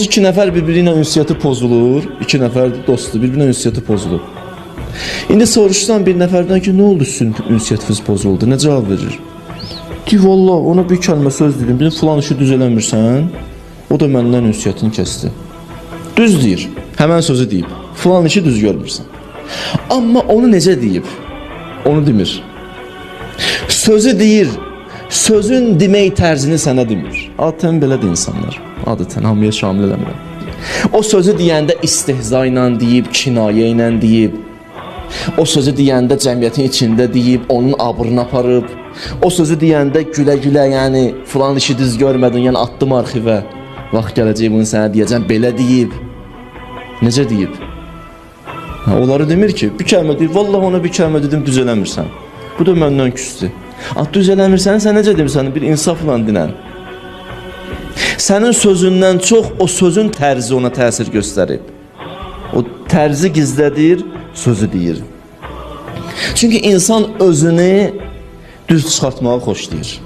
İki nəfər bir-birinə ünsiyyəti pozulur, iki nəfər dostdur, bir-birinə ünsiyyəti pozulur. İndi soruşsan bir nəfərdən ki, nə oldu sizin ünsiyyətiniz pozuldu, nə cavab verir? Ki, valla ona bir kəlmə söz dedim, bir filan işi düz eləmirsən, o da məndən ünsiyyətini kəsdi. Düz deyir, həmən sözü deyib, filan işi düz görmürsən. Amma onu necə deyib, onu demir. Sözü deyir, sözün demək tərzini sənə demir. Adətən belədir insanlar. Adətən hamıya şamil eləmirəm. O sözü deyəndə istehza ilə deyib, kinayə ilə deyib. O sözü deyəndə cəmiyyətin içində deyib, onun abrını aparıb. O sözü deyəndə gülə-gülə, yəni filan işi düz görmədin, yəni atdım arxivə. Vaxt gələcək bunu sənə deyəcəm, belə deyib. Necə deyib? Onları demir ki, bir kəlmə deyib, vallahi ona bir kəlmə dedim, düz eləmirsən. Bu da məndən küstü. Düz eləmirsən, sən necə demirsən, bir insafla dinən. Sənin sözündən çox o sözün tərzi ona təsir göstərib. O tərzi gizlədir, sözü deyir. Çünki insan özünü düz çıxartmağı xoşlayır.